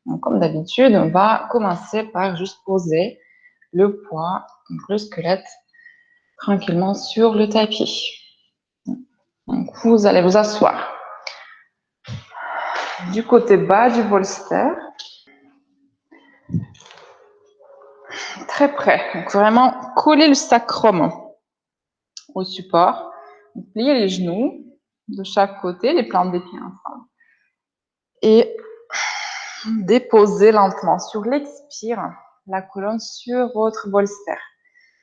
Donc, comme d'habitude, on va commencer par juste poser le poids, donc le squelette, tranquillement sur le tapis. Donc, vous allez vous asseoir du côté bas du bolster, très près. Donc, vraiment coller le sacrum au support. Donc, pliez les genoux de chaque côté, les plantes des pieds ensemble. Et déposez lentement sur l'expire la colonne sur votre bolster.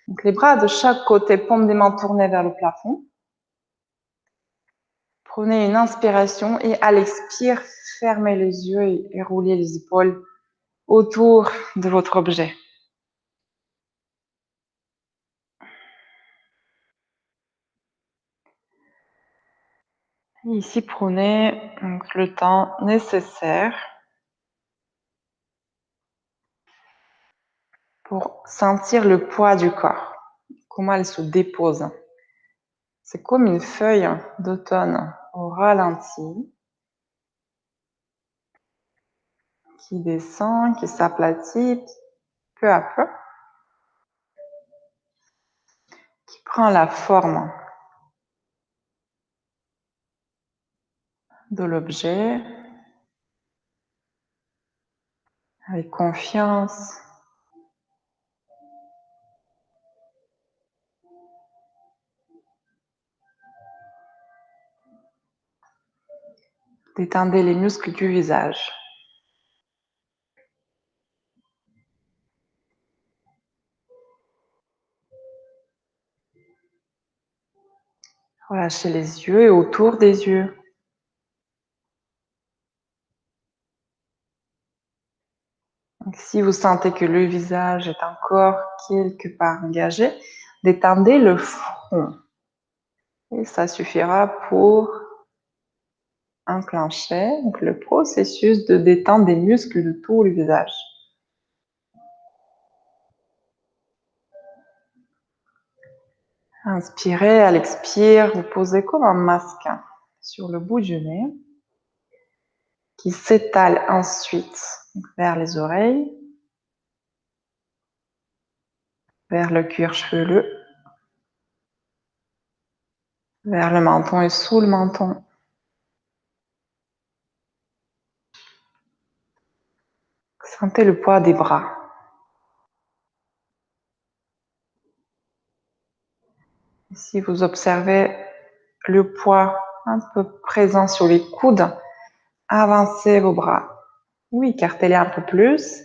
Donc, les bras de chaque côté, paume des mains tournées vers le plafond. Prenez une inspiration et à l'expire, fermez les yeux et roulez les épaules autour de votre objet. Et ici, prenez donc, le temps nécessaire pour sentir le poids du corps, comment elle se dépose. C'est comme une feuille d'automne au ralenti qui descend, qui s'aplatit peu à peu, qui prend la forme de l'objet avec confiance. Détendez les muscles du visage. Relâchez les yeux et autour des yeux. Donc, si vous sentez que le visage est encore quelque part engagé, détendez le front. Et ça suffira pour enclencher donc, le processus de détente des muscles de tout le visage. Inspirez, à l'expire, vous posez comme un masque sur le bout du nez qui s'étale ensuite vers les oreilles, vers le cuir chevelu, vers le menton et sous le menton. Sentez le poids des bras. Si vous observez le poids un peu présent sur les coudes, avancez vos bras. Oui, écartez-les un peu plus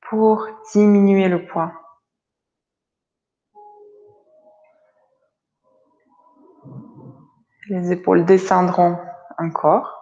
pour diminuer le poids. Les épaules descendront encore.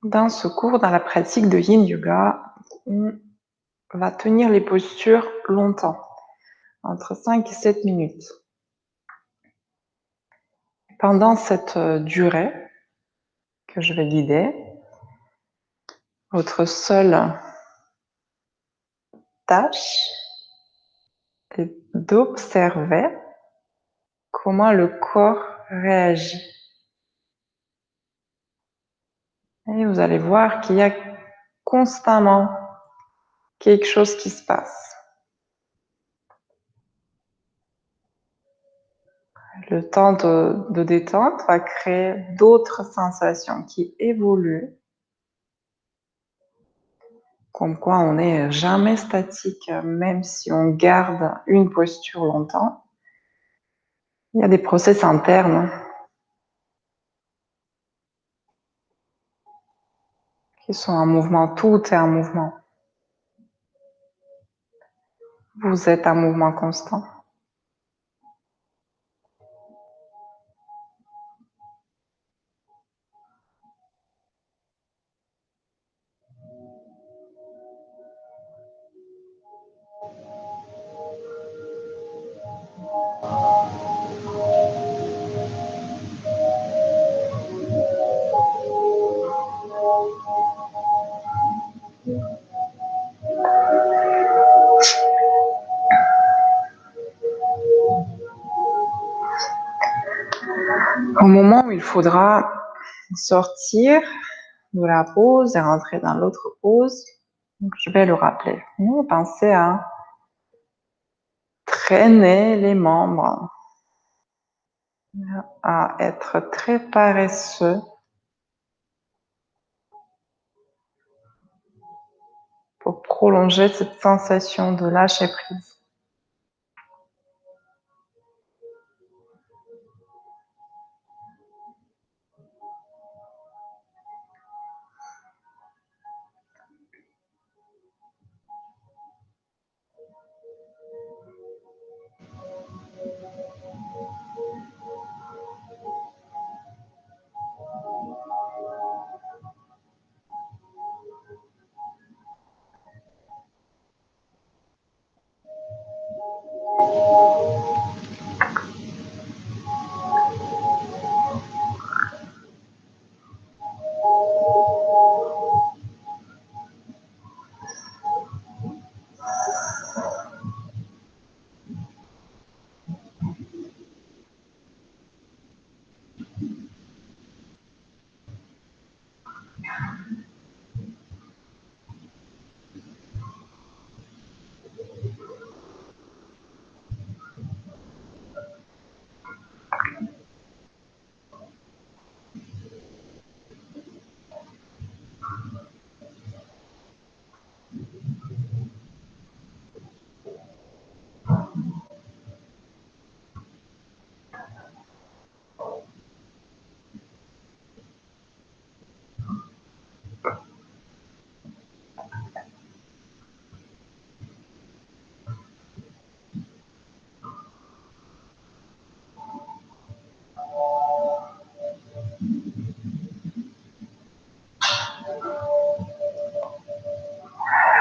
Dans ce cours, dans la pratique de Yin Yoga, on va tenir les postures longtemps, entre 5 et 7 minutes. Pendant cette durée que je vais guider, votre seule tâche est d'observer comment le corps réagit. Et vous allez voir qu'il y a constamment quelque chose qui se passe. Le temps de détente va créer d'autres sensations qui évoluent, comme quoi on n'est jamais statique, même si on garde une posture longtemps. Il y a des process internes qui sont en mouvement, tout est en mouvement. Vous êtes un mouvement constant. Au moment où il faudra sortir de la pause et rentrer dans l'autre pause, donc je vais le rappeler. Pensez à traîner les membres, à être très paresseux pour prolonger cette sensation de lâcher prise.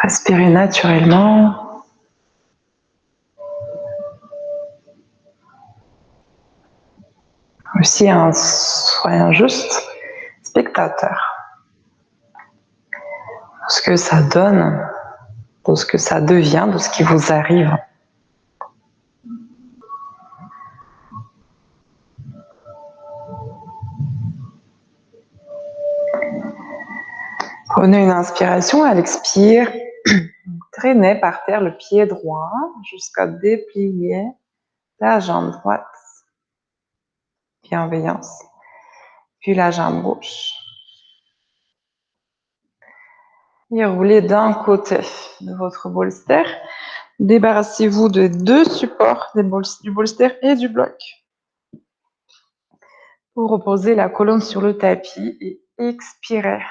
Respirez naturellement. Aussi, soyez un juste spectateur de ce que ça donne, de ce que ça devient, de ce qui vous arrive. Prenez une inspiration, à l'expire, traînez par terre le pied droit jusqu'à déplier la jambe droite. Bienveillance. Puis la jambe gauche. Et roulez d'un côté de votre bolster. Débarrassez-vous de deux supports, du bolster et du bloc. Vous reposez la colonne sur le tapis et expirez.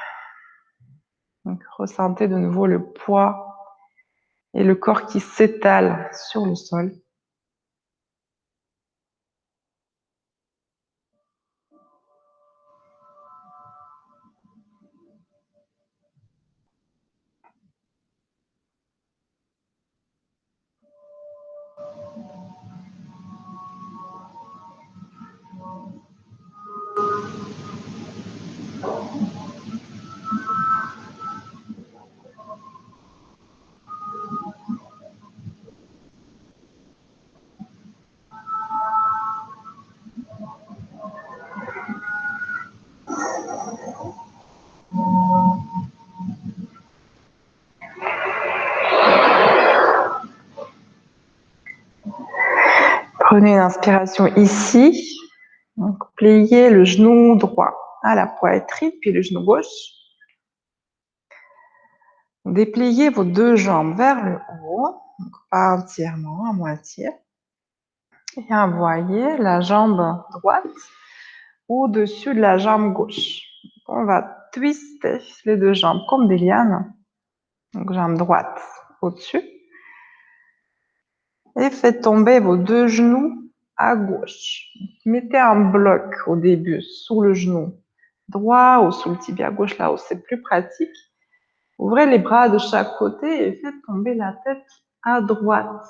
Donc, ressentez de nouveau le poids et le corps qui s'étale sur le sol. Prenez une inspiration ici. Donc, pliez le genou droit à la poitrine, puis le genou gauche. Dépliez vos deux jambes vers le haut, donc pas entièrement, à moitié. Et envoyez la jambe droite au-dessus de la jambe gauche. On va twister les deux jambes comme des lianes. Donc, jambe droite au-dessus. Et faites tomber vos deux genoux à gauche. Mettez un bloc au début sous le genou droit ou sous le tibia gauche, là où c'est plus pratique. Ouvrez les bras de chaque côté et faites tomber la tête à droite.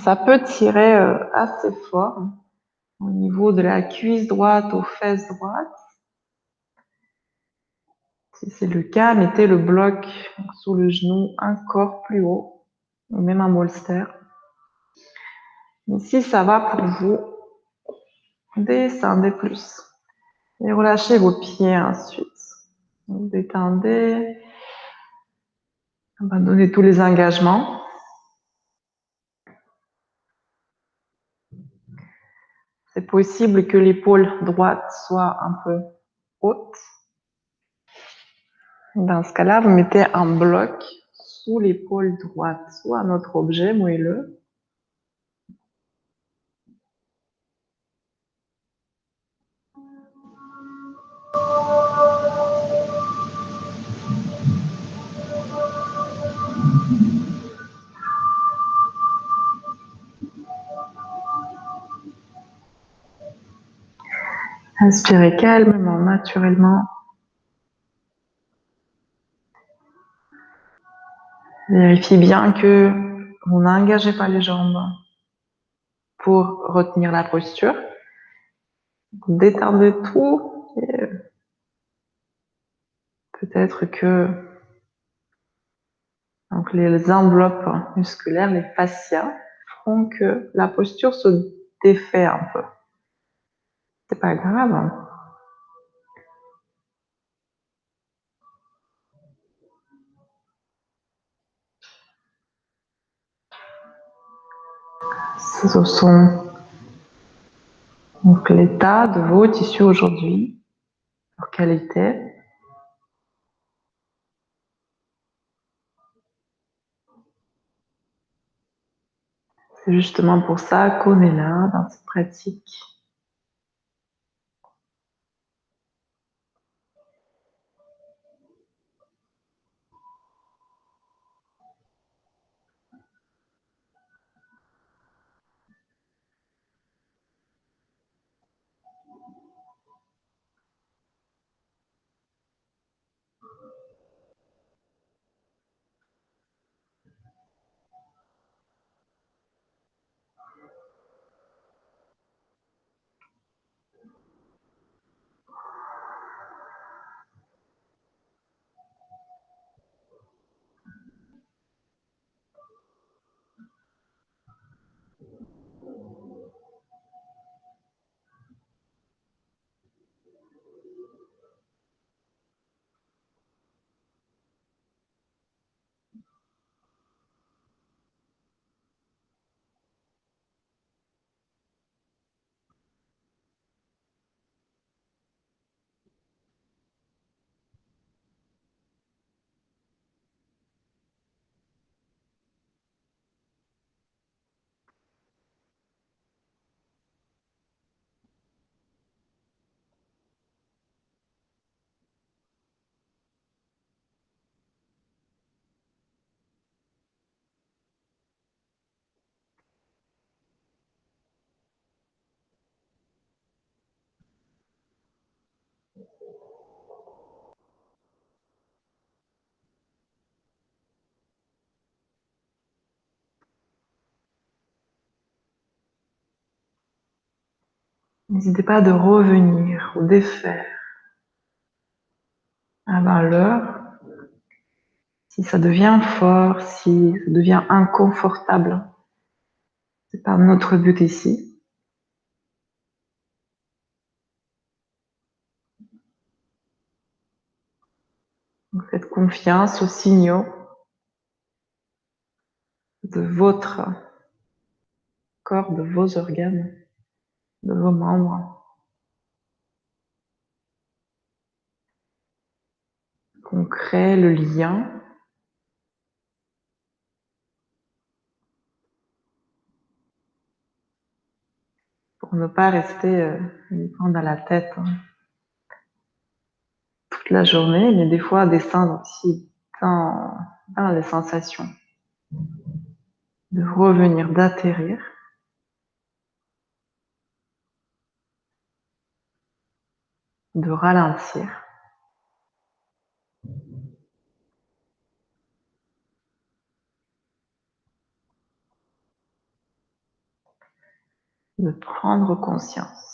Ça peut tirer assez fort au niveau de la cuisse droite aux fesses droites. Si c'est le cas, mettez le bloc sous le genou encore plus haut, ou même un bolster. Et si ça va pour vous, descendez plus. Et relâchez vos pieds ensuite. Donc, détendez. Abandonnez tous les engagements. C'est possible que l'épaule droite soit un peu haute. Dans ce cas-là, vous mettez un bloc sous l'épaule droite, soit un autre objet moelleux. Inspirez calmement, naturellement. Vérifiez bien que vous n'engagez pas les jambes pour retenir la posture. Détendez tout et peut-être que donc les enveloppes musculaires, les fascias, feront que la posture se défait un peu. C'est pas grave. Ce sont donc l'état de vos tissus aujourd'hui, leur qualité. C'est justement pour ça qu'on est là dans cette pratique. N'hésitez pas de revenir ou défaire avant l'heure. Si ça devient fort, si ça devient inconfortable, c'est pas notre but ici. Donc, faites confiance aux signaux de votre corps, de vos organes, de vos membres. Qu'on crée le lien pour ne pas rester uniquement dans la tête toute la journée, mais des fois descendre aussi dans dans les sensations de revenir, d'atterrir. De ralentir. De prendre conscience.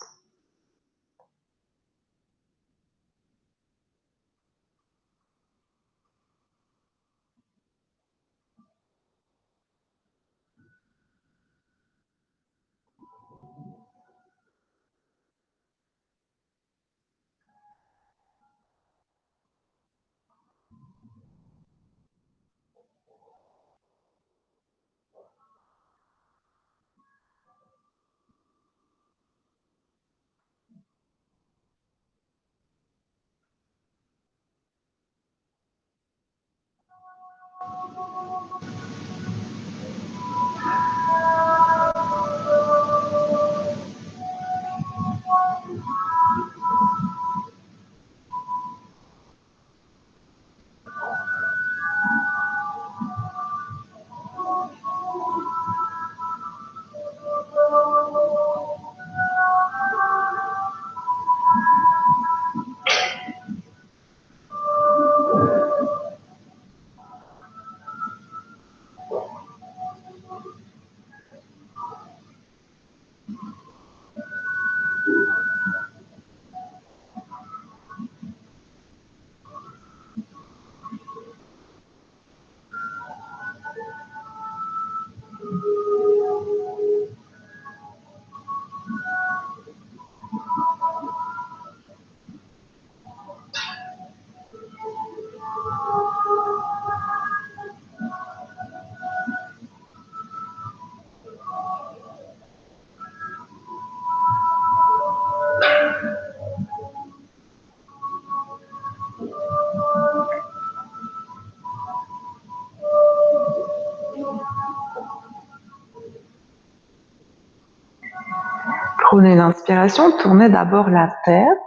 Prenez l'inspiration, tournez d'abord la tête,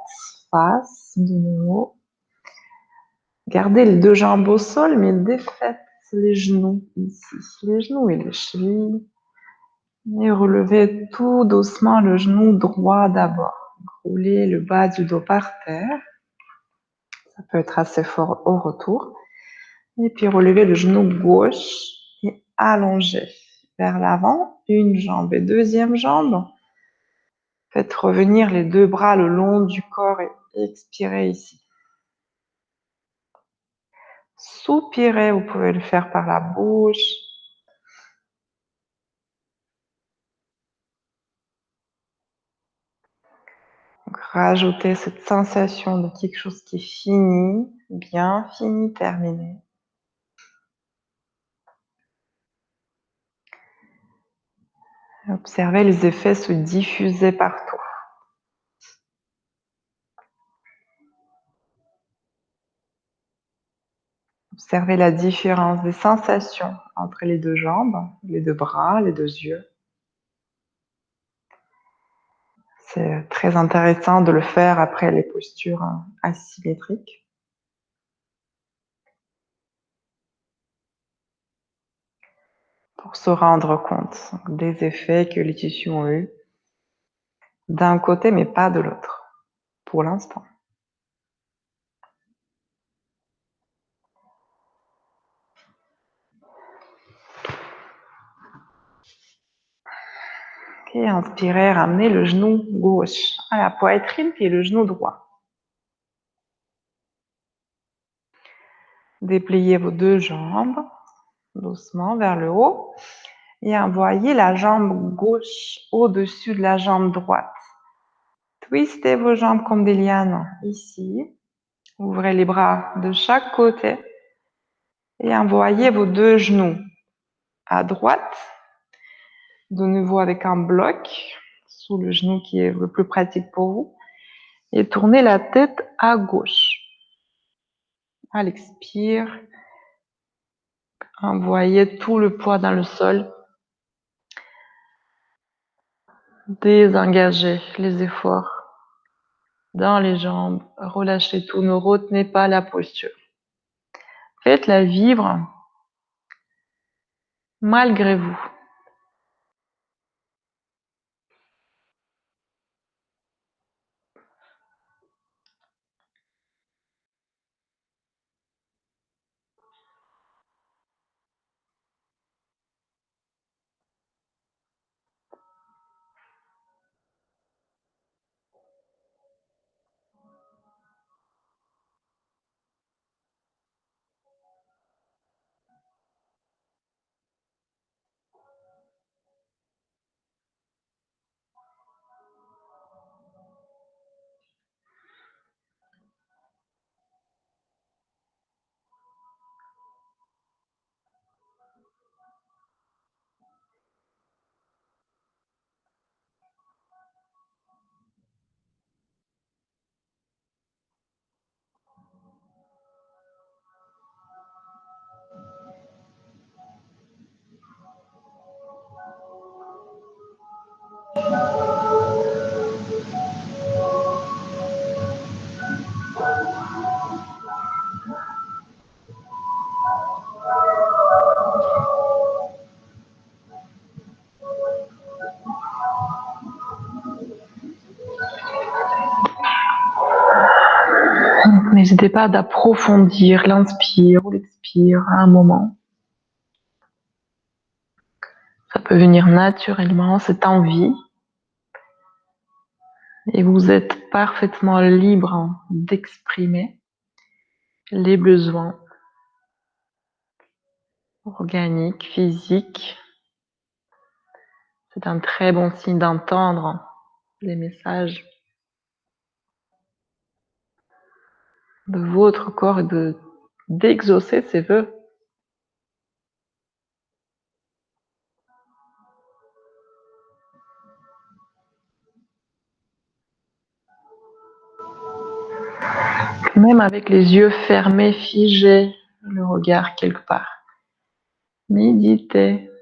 face de nouveau. Gardez les deux jambes au sol, mais défaites les genoux ici, les genoux et les chevilles. Et relevez tout doucement le genou droit d'abord. Roulez le bas du dos par terre. Ça peut être assez fort au retour. Et puis relevez le genou gauche et allongez vers l'avant, une jambe et deuxième jambe. Faites revenir les deux bras le long du corps et expirez ici. Soupirez, vous pouvez le faire par la bouche. Donc, rajoutez cette sensation de quelque chose qui finit, bien fini, terminé. Observez les effets se diffuser partout. Observez la différence des sensations entre les deux jambes, les deux bras, les deux yeux. C'est très intéressant de le faire après les postures asymétriques. Pour se rendre compte des effets que les tissus ont eus d'un côté mais pas de l'autre, pour l'instant. Et inspirez, ramenez le genou gauche à la poitrine puis le genou droit. Dépliez vos deux jambes doucement vers le haut et envoyez la jambe gauche au-dessus de la jambe droite. Twistez vos jambes comme des lianes ici. Ouvrez les bras de chaque côté et envoyez vos deux genoux à droite, de nouveau avec un bloc sous le genou qui est le plus pratique pour vous, et tournez la tête à gauche. À l'expire, envoyez tout le poids dans le sol. Désengagez les efforts dans les jambes, relâchez tout, ne retenez pas la posture. Faites-la vivre malgré vous. N'hésitez pas d'approfondir l'inspire ou l'expire à un moment. Ça peut venir naturellement, cette envie. Et vous êtes parfaitement libre d'exprimer les besoins organiques, physiques. C'est un très bon signe d'entendre les messages de votre corps et d'exaucer ses vœux. Même avec les yeux fermés, figez le regard quelque part. Méditez.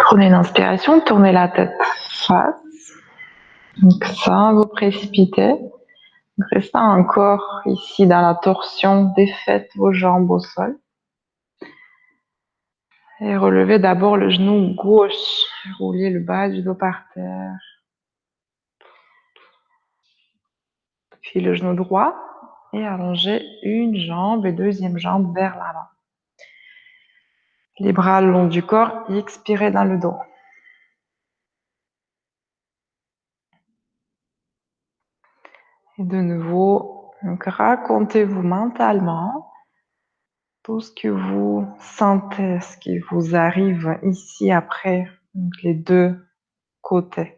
Prenez une inspiration, tournez la tête face. Donc ça, vous précipitez. Restez encore ici dans la torsion, défaites vos jambes au sol. Et relevez d'abord le genou gauche. Roulez le bas du dos par terre. Puis le genou droit. Et allongez une jambe et deuxième jambe vers l'avant. Les bras le long du corps et expirez dans le dos. Et de nouveau, donc racontez-vous mentalement tout ce que vous sentez, ce qui vous arrive ici après donc les deux côtés.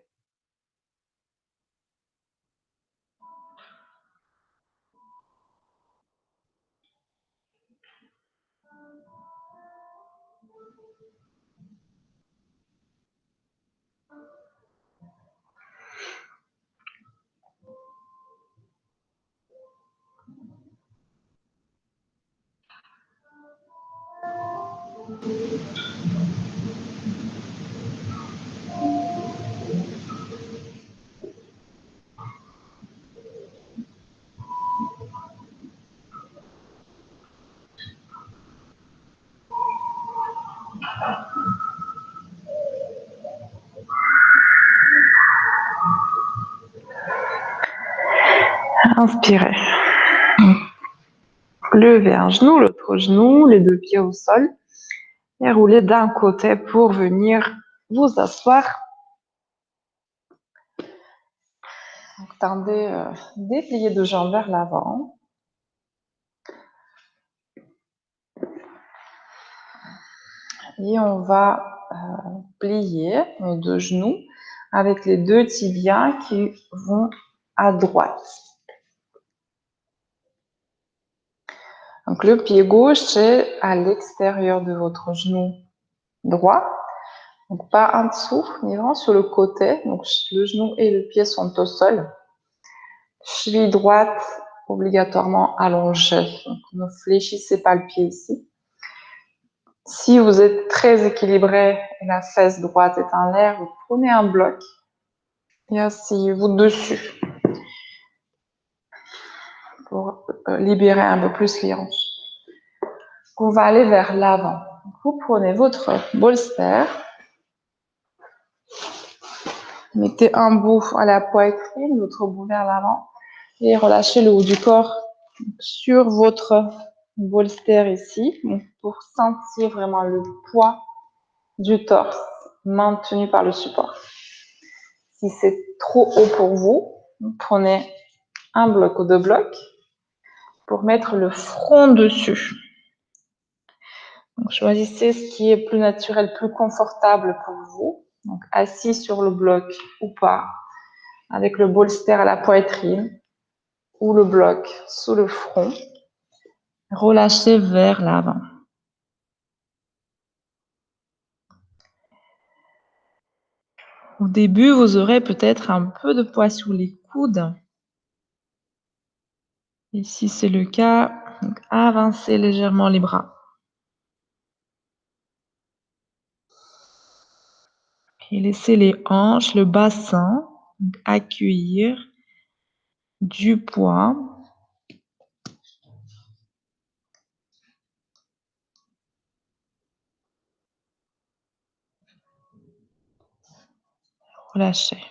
Inspirez. Levez un genou, l'autre genou, les deux pieds au sol et roulez d'un côté pour venir vous asseoir. Donc, tendez, dépliez deux jambes vers l'avant. Et on va plier nos deux genoux avec les deux tibias qui vont à droite. Donc le pied gauche est à l'extérieur de votre genou droit. Donc pas en dessous, ni vraiment sur le côté. Donc le genou et le pied sont au sol. Cheville droite obligatoirement allongée. Donc ne fléchissez pas le pied ici. Si vous êtes très équilibré et la fesse droite est en l'air, vous prenez un bloc et asseyez-vous dessus pour libérer un peu plus les hanches. On va aller vers l'avant. Vous prenez votre bolster, mettez un bout à la poitrine, l'autre bout vers l'avant et relâchez le haut du corps sur votre bolster ici pour sentir vraiment le poids du torse maintenu par le support. Si c'est trop haut pour vous, prenez un bloc ou deux blocs pour mettre le front dessus. Donc, choisissez ce qui est plus naturel, plus confortable pour vous. Donc, assis sur le bloc ou pas, avec le bolster à la poitrine ou le bloc sous le front. Relâchez vers l'avant. Au début, vous aurez peut-être un peu de poids sur les coudes. Et si c'est le cas, donc avancez légèrement les bras. Et laissez les hanches, le bassin accueillir du poids. Relâchez.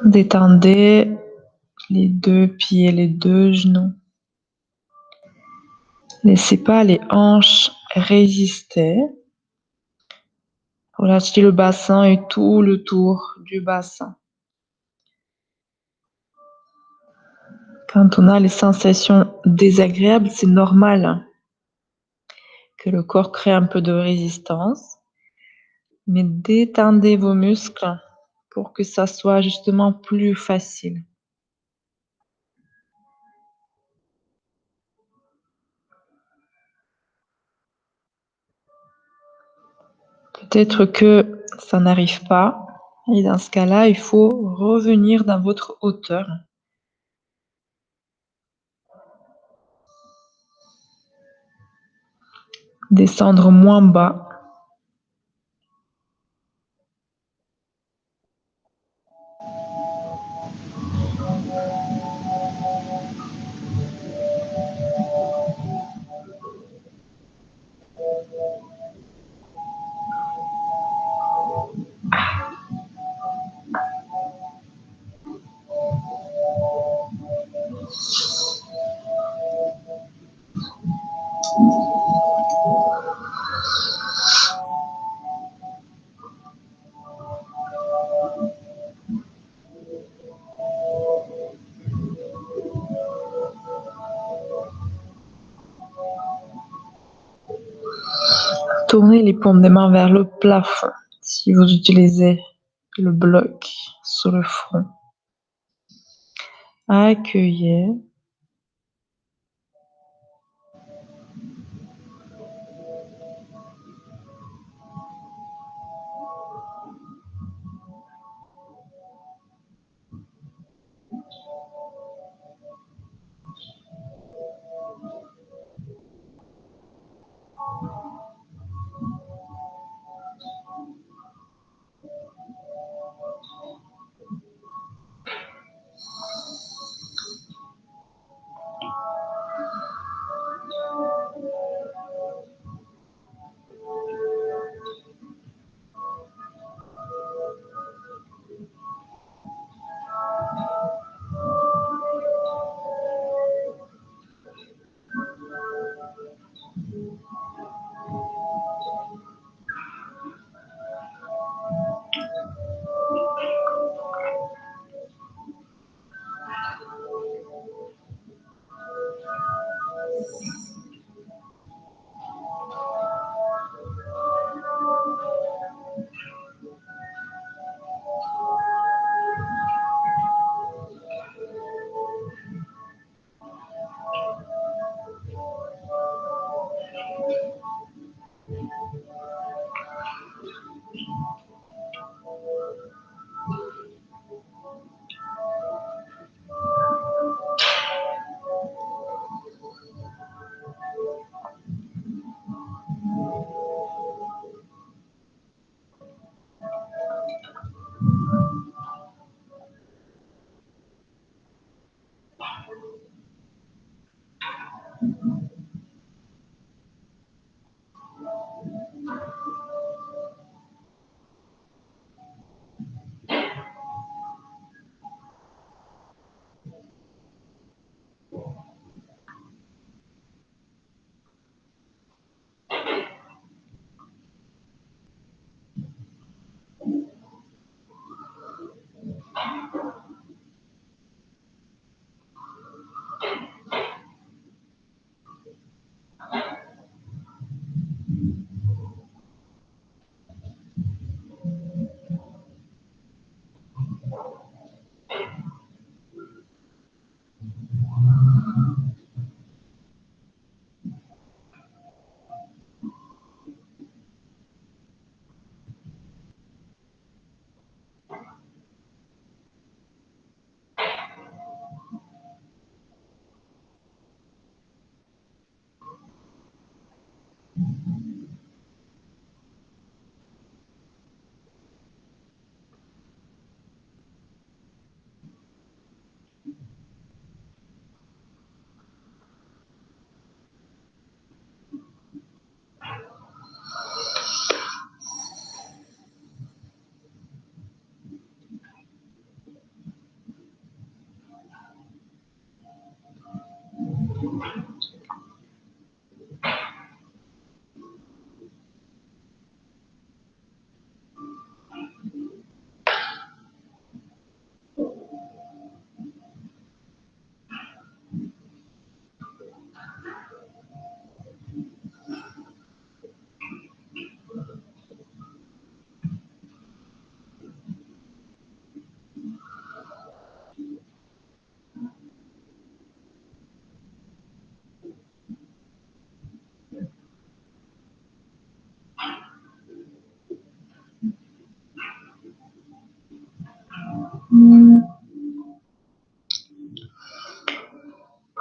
Détendez les deux pieds, les deux genoux. Laissez pas les hanches résister. Relâchez le bassin et tout le tour du bassin. Quand on a les sensations désagréables, c'est normal que le corps crée un peu de résistance. mais détendez vos muscles pour que ça soit justement plus facile. Peut-être que ça n'arrive pas et dans ce cas-là, il faut revenir dans votre hauteur. Descendre moins bas. Tournez les paumes des mains vers le plafond si vous utilisez le bloc sur le front. Accueillez.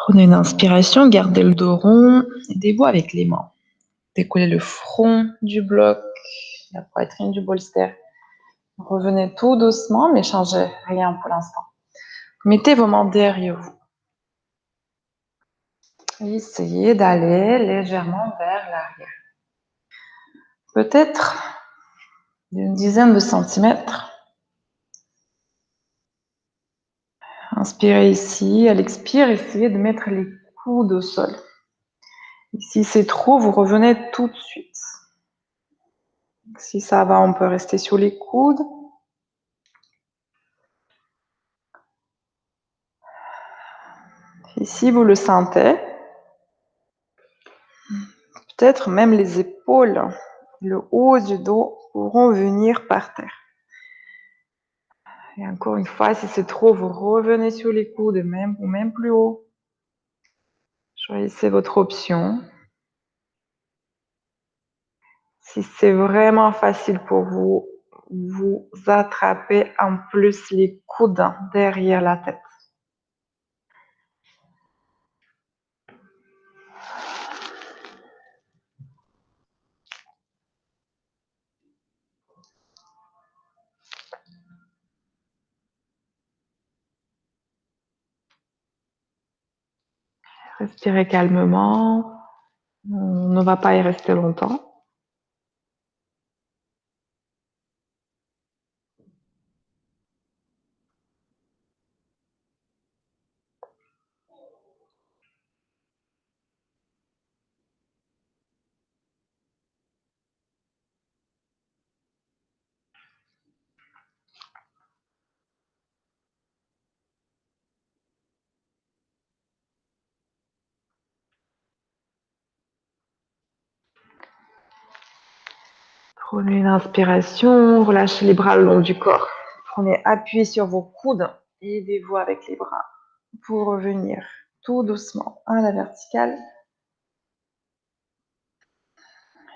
Prenez une inspiration, gardez le dos rond, aidez-vous avec les mains. Décollez le front du bloc, la poitrine du bolster. Revenez tout doucement, mais changez rien pour l'instant. Mettez vos mains derrière vous. Essayez d'aller légèrement vers l'arrière. Peut-être d'une dizaine de centimètres. Inspirez ici, à l'expire, essayez de mettre les coudes au sol. Si c'est trop, vous revenez tout de suite. Si ça va, on peut rester sur les coudes. Et si vous le sentez, peut-être même les épaules, le haut du dos pourront venir par terre. Et encore une fois, si c'est trop, vous revenez sur les coudes ou même plus haut. Choisissez votre option. Si c'est vraiment facile pour vous, vous attrapez en plus les coudes derrière la tête. Respirez calmement. On ne va pas y rester longtemps. Prenez une inspiration, relâchez les bras le long du corps. Prenez appui sur vos coudes et aidez-vous avec les bras pour revenir tout doucement à la verticale.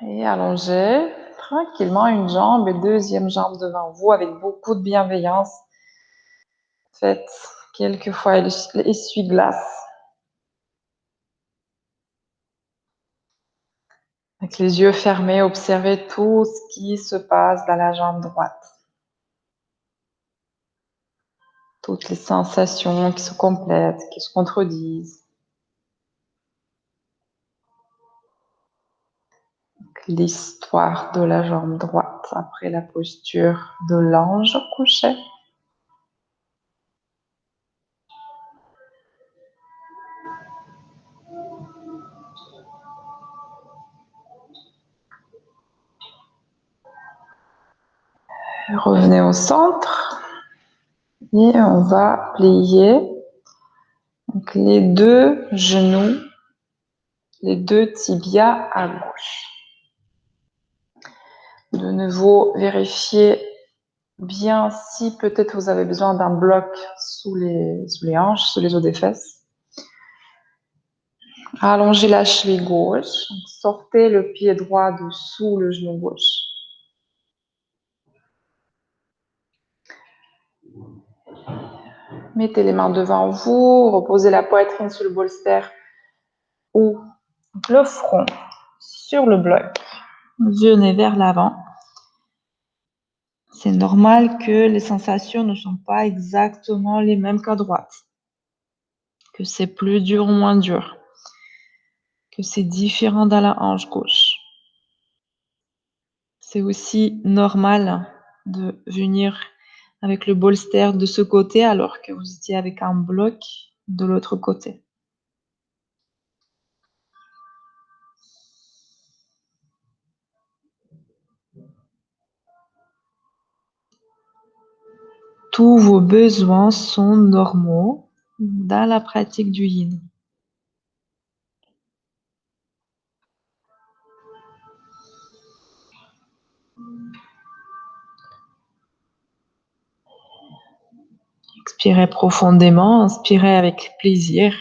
Et allongez tranquillement une jambe et deuxième jambe devant vous avec beaucoup de bienveillance. Faites quelques fois l'essuie-glace. Avec les yeux fermés, observez tout ce qui se passe dans la jambe droite. Toutes les sensations qui se complètent, qui se contredisent. L'histoire de la jambe droite après la posture de l'ange couché. Revenez au centre et on va plier donc, les deux genoux, les deux tibias à gauche. De nouveau, vérifiez bien si peut-être vous avez besoin d'un bloc sous les hanches, sous les os des fesses. Allongez la cheville gauche, sortez le pied droit dessous le genou gauche. Mettez les mains devant vous, reposez la poitrine sur le bolster ou le front sur le bloc. Venez vers l'avant. C'est normal que les sensations ne sont pas exactement les mêmes qu'à droite, que c'est plus dur ou moins dur, que c'est différent dans la hanche gauche. C'est aussi normal de venir avec le bolster de ce côté alors que vous étiez avec un bloc de l'autre côté. Tous vos besoins sont normaux dans la pratique du yin. Expirez profondément, inspirez avec plaisir.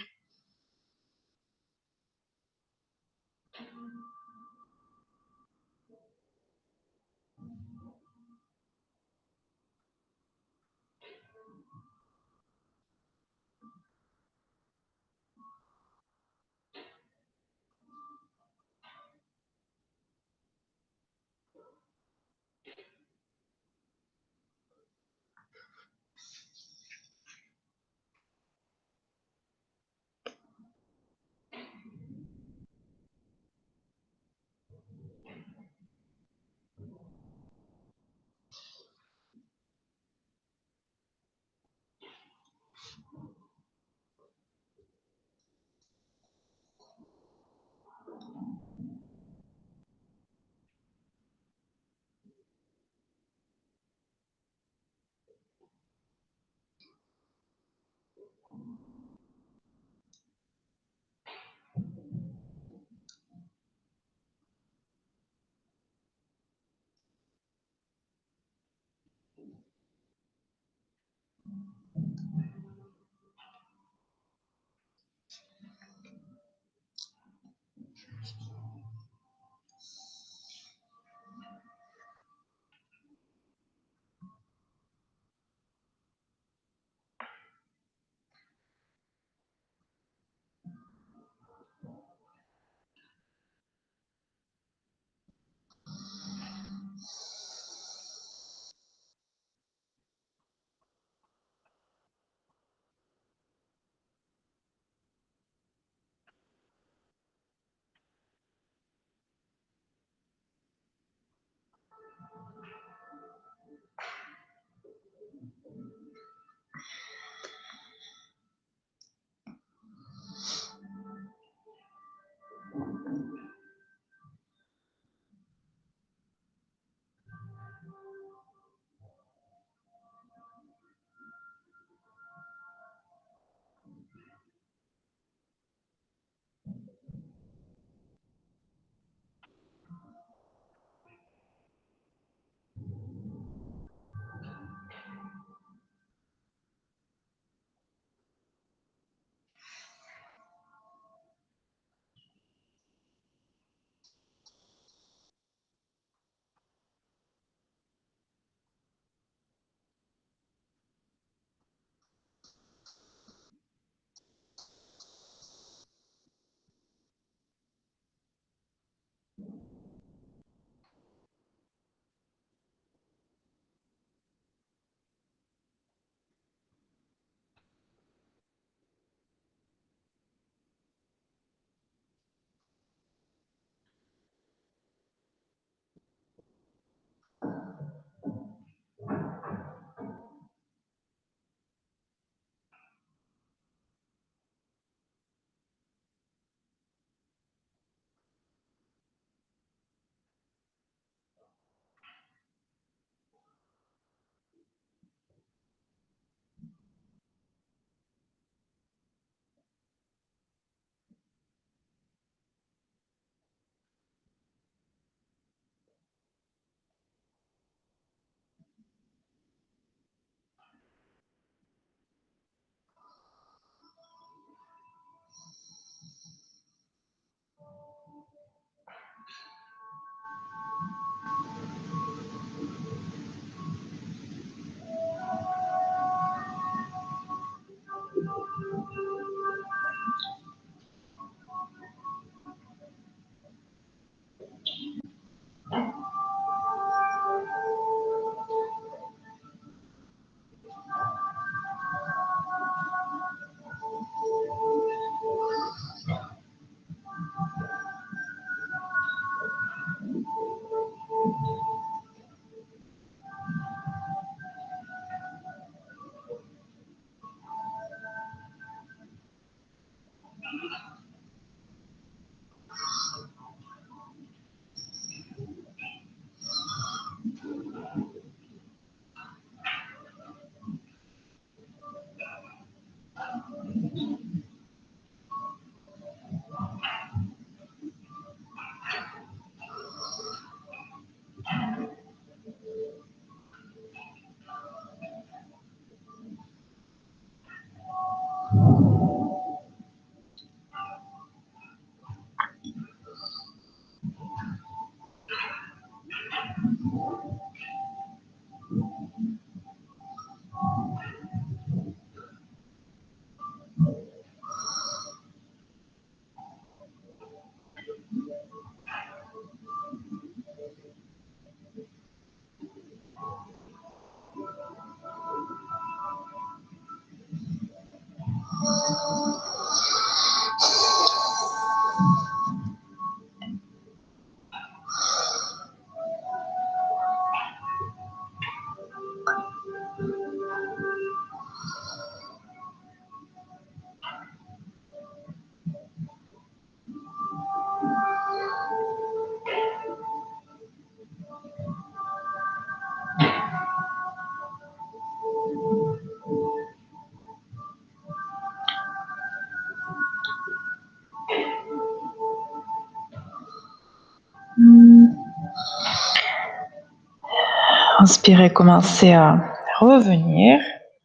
Inspirez, commencez à revenir,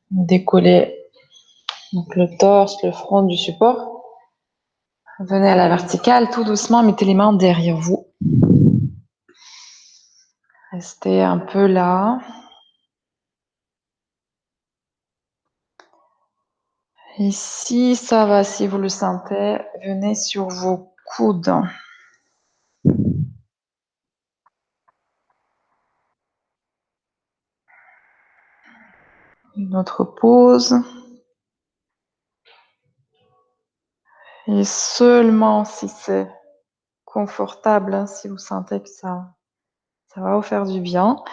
décoller donc le torse, le front du support. Venez à la verticale, tout doucement, mettez les mains derrière vous. Restez un peu là. Et si ça va, si vous le sentez, venez sur vos coudes. Une autre pause. Et seulement si c'est confortable, si vous sentez que ça va vous faire du bien,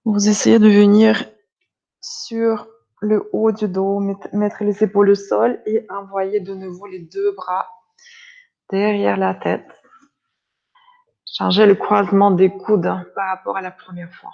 vous essayez de venir sur le haut du dos, mettre les épaules au sol et envoyer de nouveau les deux bras derrière la tête. Changez le croisement des coudes par rapport à la première fois.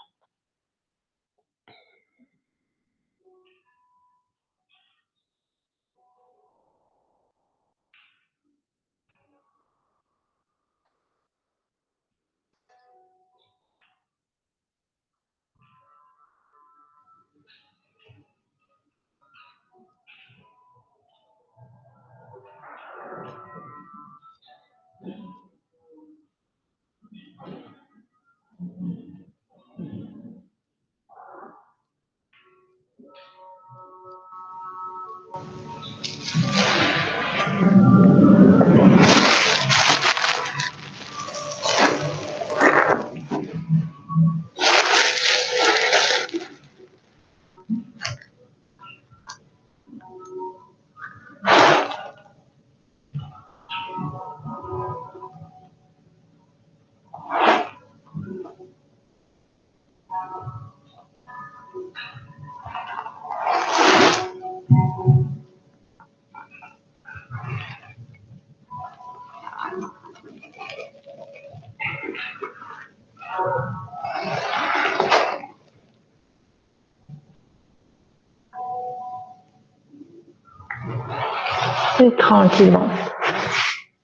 Et tranquillement,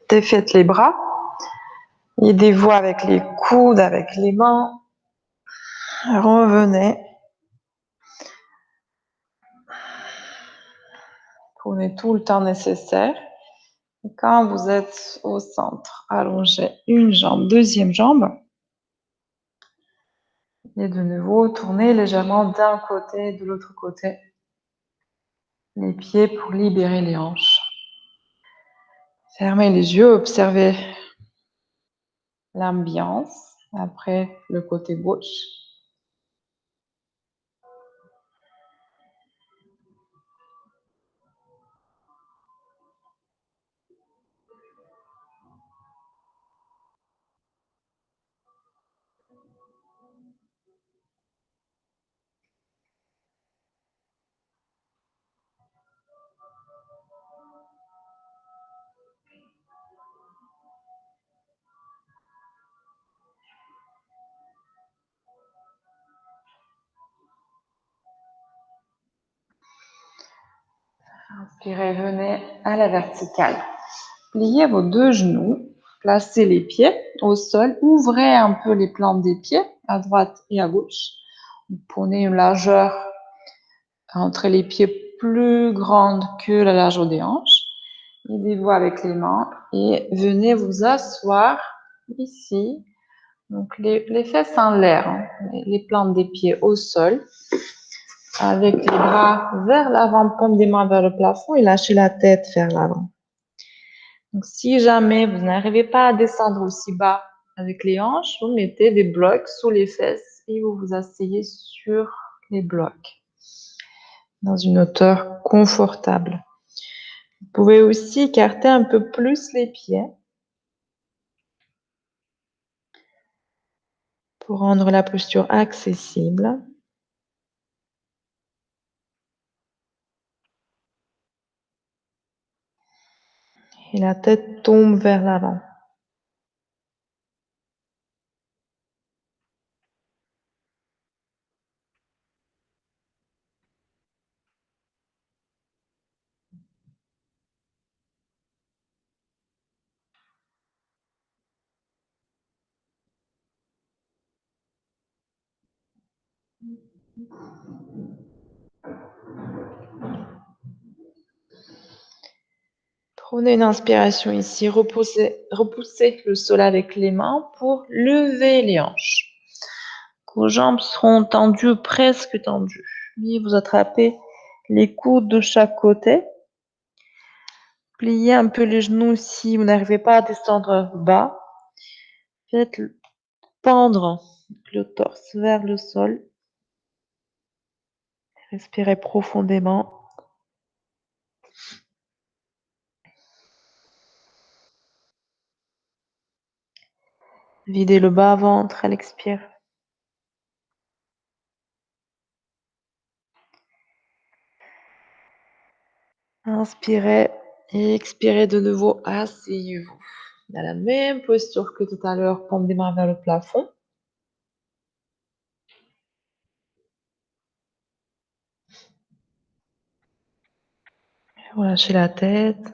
défaites les bras, aidez-vous avec les coudes, avec les mains. Revenez. Prenez tout le temps nécessaire. Et quand vous êtes au centre, allongez une jambe, deuxième jambe. Et de nouveau, tournez légèrement d'un côté et de l'autre côté. Les pieds pour libérer les hanches. Fermez les yeux, observez l'ambiance. Après, le côté gauche. Inspirez, venez à la verticale. Pliez vos deux genoux, placez les pieds au sol, ouvrez un peu les plantes des pieds à droite et à gauche. Vous prenez une largeur entre les pieds plus grande que la largeur des hanches. Aidez-vous avec les mains et venez vous asseoir ici. Donc les fesses en l'air, hein, les plantes des pieds au sol, avec les bras vers l'avant, paume des mains vers le plafond et lâchez la tête vers l'avant. Donc, si jamais vous n'arrivez pas à descendre aussi bas avec les hanches, vous mettez des blocs sous les fesses et vous vous asseyez sur les blocs dans une hauteur confortable. Vous pouvez aussi écarter un peu plus les pieds pour rendre la posture accessible. Et la tête tombe vers l'avant. Prenez une inspiration ici, repoussez le sol avec les mains pour lever les hanches. Vos jambes seront tendues, presque tendues. Puis vous attrapez les coudes de chaque côté. Pliez un peu les genoux si vous n'arrivez pas à descendre bas. Faites pendre le torse vers le sol. Respirez profondément. Videz le bas-ventre à l'expire. Inspirez et expirez de nouveau. Asseyez-vous. Dans la même posture que tout à l'heure, paume des mains vers le plafond. Relâchez la tête.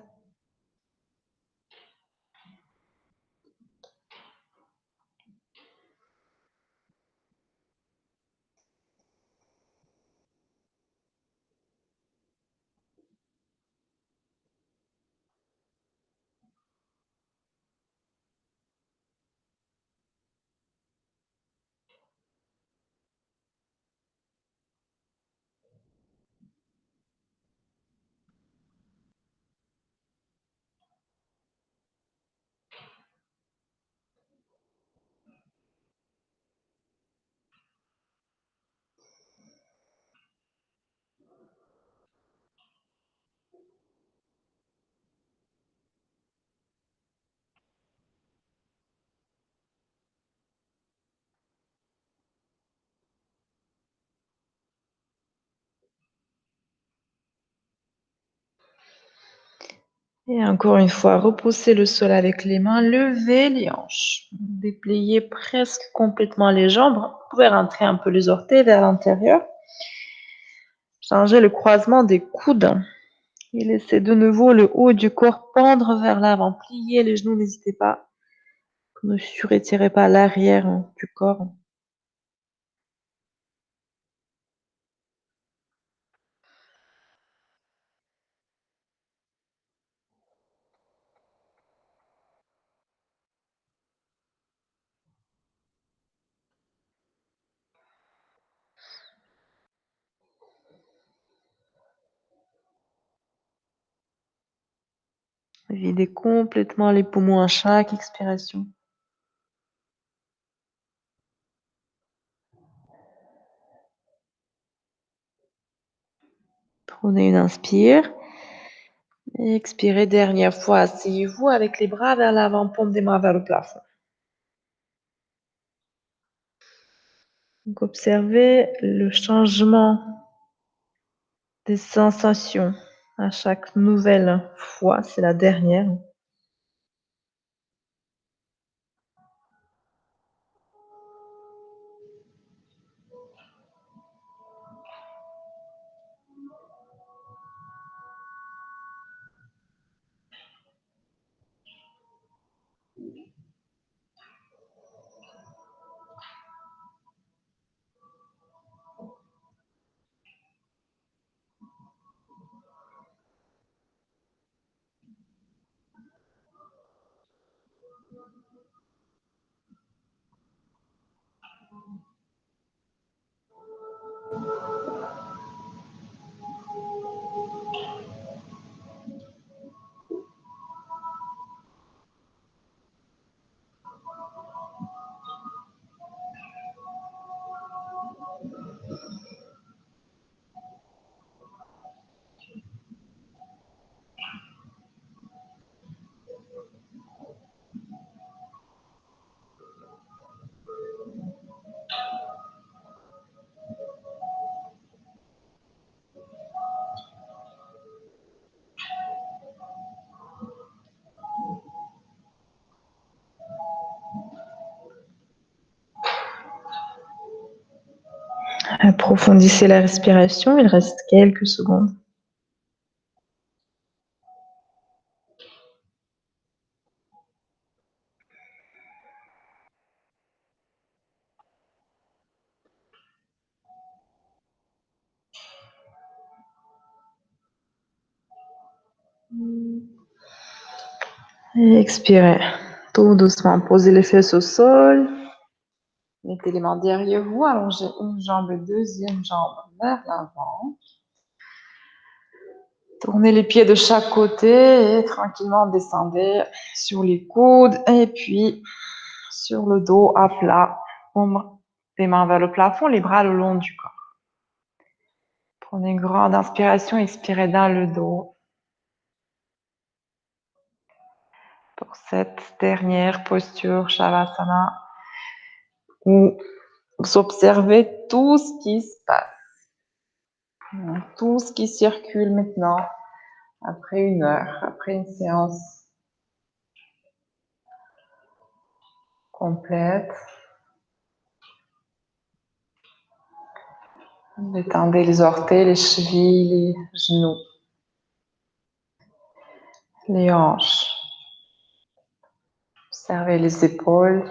Et encore une fois, repoussez le sol avec les mains, levez les hanches, dépliez presque complètement les jambes. Vous pouvez rentrer un peu les orteils vers l'intérieur. Changez le croisement des coudes et laissez de nouveau le haut du corps pendre vers l'avant. Pliez les genoux, n'hésitez pas. Ne surétirez pas l'arrière du corps. Videz complètement les poumons à chaque expiration. Prenez une inspire. Et expirez, dernière fois. Asseyez-vous avec les bras vers l'avant, paume des mains vers le plafond. Donc observez le changement des sensations à chaque nouvelle fois. C'est la dernière. Approfondissez la respiration. Il reste quelques secondes. Et expirez. Tout doucement, posez les fesses au sol. Mettez les mains derrière vous, allongez une jambe, deuxième jambe vers l'avant. Tournez les pieds de chaque côté et tranquillement descendez sur les coudes et puis sur le dos à plat. Les mains vers le plafond, les bras le long du corps. Prenez une grande inspiration, expirez dans le dos. Pour cette dernière posture Shavasana, où vous observez tout ce qui se passe, tout ce qui circule maintenant, après une heure, après une séance complète. Détendez les orteils, les chevilles, les genoux, les hanches. Observez les épaules,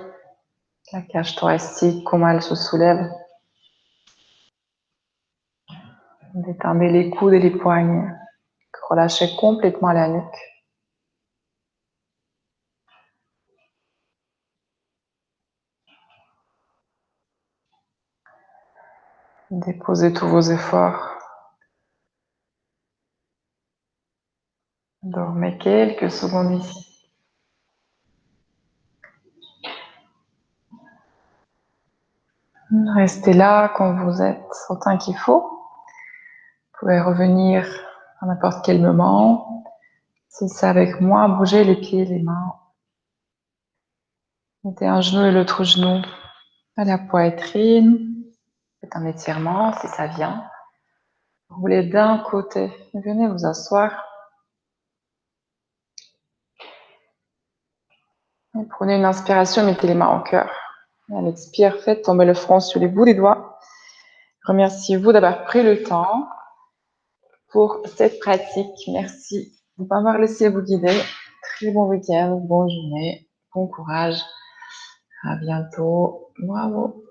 la cage thoracique, comment elle se soulève. Détendez les coudes et les poignets. Relâchez complètement la nuque. Déposez tous vos efforts. Dormez quelques secondes ici. Restez là quand vous êtes autant qu'il faut. Vous pouvez revenir à n'importe quel moment. Si c'est avec moi, bougez les pieds, les mains. Mettez un genou et l'autre genou à la poitrine. Faites un étirement si ça vient. Roulez d'un côté. Venez vous asseoir. Et prenez une inspiration, mettez les mains au cœur. À l'expire, faites tomber le front sur les bouts des doigts. Remerciez-vous d'avoir pris le temps pour cette pratique. Merci de m'avoir laissé vous guider. Très bon week-end, bonne journée, bon courage. À bientôt. Bravo.